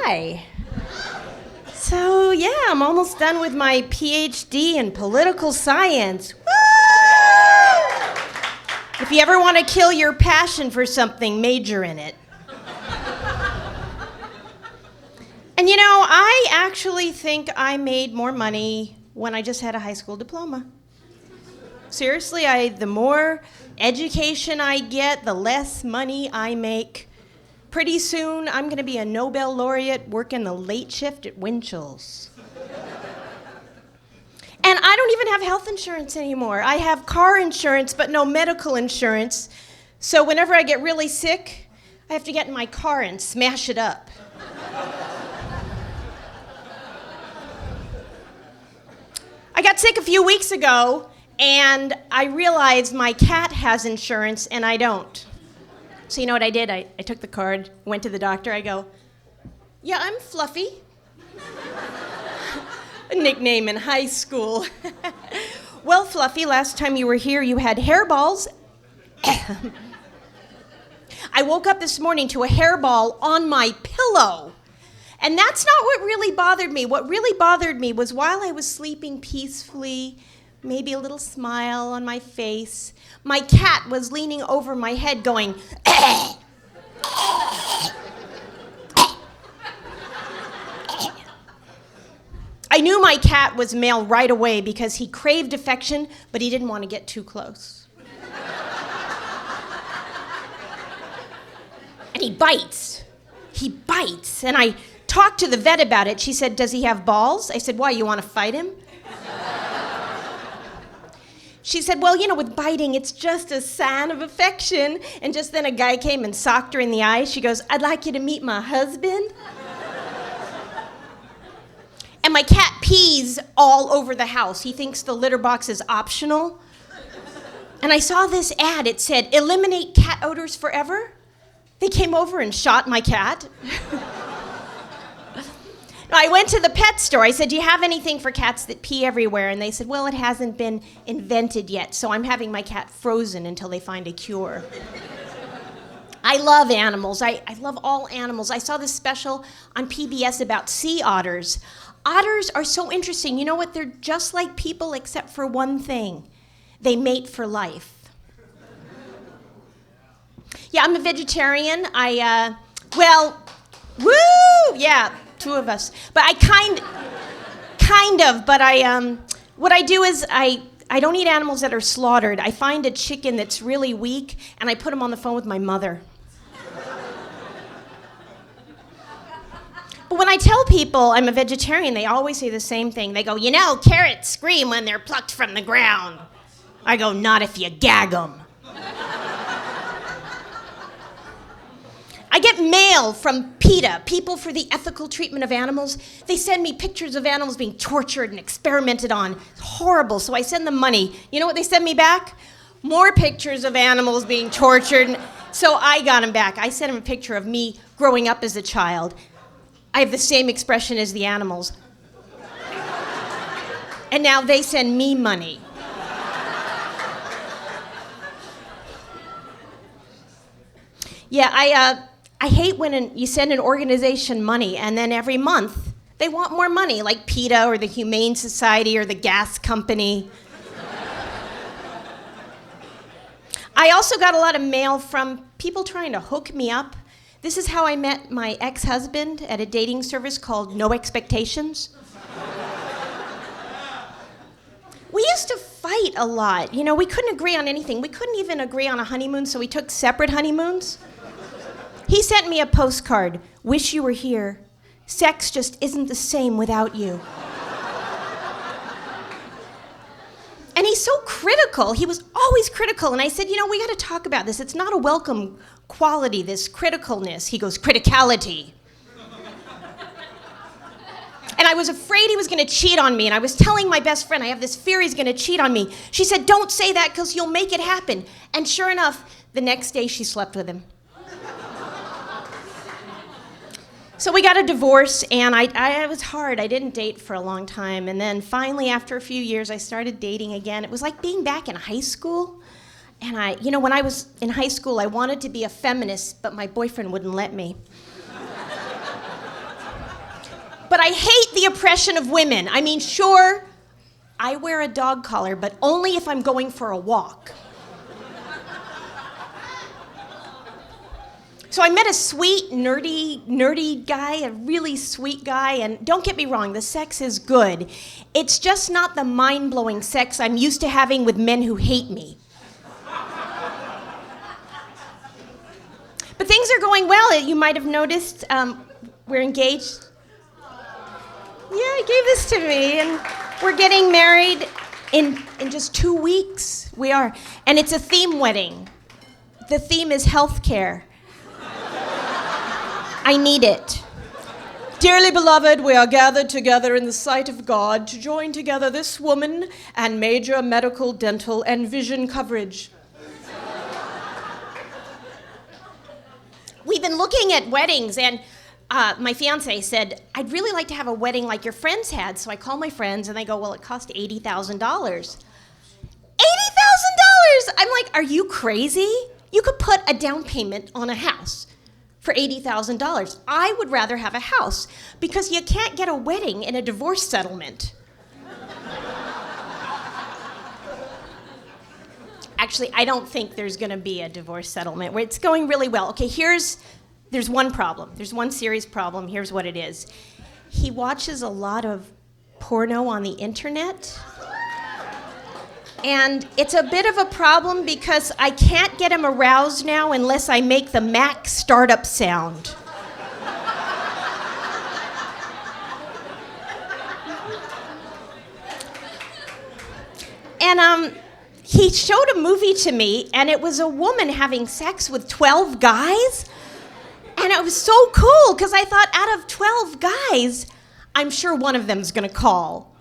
Hi. So, yeah, I'm almost done with my PhD in political science. Woo! If you ever want to kill your passion for something, major in it. And you know, I actually think I made more money when I just had a high school diploma. Seriously, the more education I get, the less money I make. Pretty soon, I'm going to be a Nobel laureate working the late shift at Winchell's. And I don't even have health insurance anymore. I have car insurance, but no medical insurance. So whenever I get really sick, I have to get in my car and smash it up. I got sick a few weeks ago, and I realized my cat has insurance and I don't. So you know what I did? I took the card, went to the doctor, I go, "Yeah, I'm Fluffy." A nickname in high school. "Well, Fluffy, last time you were here, you had hairballs." I woke up this morning to a hairball on my pillow. And that's not what really bothered me. What really bothered me was while I was sleeping peacefully, maybe a little smile on my face, my cat was leaning over my head going, I knew my cat was male right away because he craved affection, but he didn't want to get too close. And he bites. And I talked to the vet about it. She said, "Does he have balls?" I said, "Why, you want to fight him?" She said, "Well, you know, with biting, it's just a sign of affection." And just then a guy came and socked her in the eye. She goes, "I'd like you to meet my husband." And my cat pees all over the house. He thinks the litter box is optional. And I saw this ad. It said, "Eliminate cat odors forever." They came over and shot my cat. I went to the pet store. I said, "Do you have anything for cats that pee everywhere?" And they said, "Well, it hasn't been invented yet, so I'm having my cat frozen until they find a cure." I love animals. I love all animals. I saw this special on PBS about sea otters. Otters are so interesting. You know what? They're just like people except for one thing. They mate for life. Yeah, I'm a vegetarian. Yeah, two of us. But I what I do is I don't eat animals that are slaughtered. I find a chicken that's really weak, and I put him on the phone with my mother. But when I tell people I'm a vegetarian, they always say the same thing. They go, "You know, carrots scream when they're plucked from the ground." I go, "Not if you gag them." I get mail from PETA, People for the Ethical Treatment of Animals. They send me pictures of animals being tortured and experimented on. It's horrible, so I send them money. You know what they send me back? More pictures of animals being tortured. So I got them back. I sent them a picture of me growing up as a child. I have the same expression as the animals. And now they send me money. Yeah, I hate when you send an organization money and then every month they want more money, like PETA or the Humane Society or the gas company. I also got a lot of mail from people trying to hook me up. This is how I met my ex-husband at a dating service called No Expectations. We used to fight a lot. You know, we couldn't agree on anything. We couldn't even agree on a honeymoon, so we took separate honeymoons. He sent me a postcard, "Wish you were here. Sex just isn't the same without you." And he's so critical. He was always critical. And I said, "You know, we got to talk about this. It's not a welcome quality, this criticalness." He goes, "Criticality." And I was afraid he was going to cheat on me. And I was telling my best friend, I have this fear he's going to cheat on me. She said, "Don't say that because you'll make it happen." And sure enough, the next day she slept with him. So we got a divorce, and it was hard. I didn't date for a long time. And then finally, after a few years, I started dating again. It was like being back in high school. And when I was in high school, I wanted to be a feminist, but my boyfriend wouldn't let me. But I hate the oppression of women. I mean, sure, I wear a dog collar, but only if I'm going for a walk. So I met a sweet, nerdy guy, a really sweet guy, and don't get me wrong, the sex is good. It's just not the mind-blowing sex I'm used to having with men who hate me. But things are going well. You might have noticed we're engaged. Yeah, he gave this to me, and we're getting married in just 2 weeks. We are. And it's a theme wedding. The theme is healthcare. I need it. Dearly beloved, we are gathered together in the sight of God to join together this woman and major medical, dental, and vision coverage. We've been looking at weddings, and my fiance said, I'd really like to have a wedding like your friends had. So I call my friends, and they go, well, it cost $80,000. $80,000! I'm like, are you crazy? You could put a down payment on a house for $80,000. I would rather have a house because you can't get a wedding in a divorce settlement. Actually, I don't think there's going to be a divorce settlement. It's going really well. Okay, there's one problem. There's one serious problem. Here's what it is. He watches a lot of porno on the internet. And it's a bit of a problem because I can't get him aroused now unless I make the Mac startup sound. And he showed a movie to me, and it was a woman having sex with 12 guys. And it was so cool because I thought, out of 12 guys, I'm sure one of them's going to call.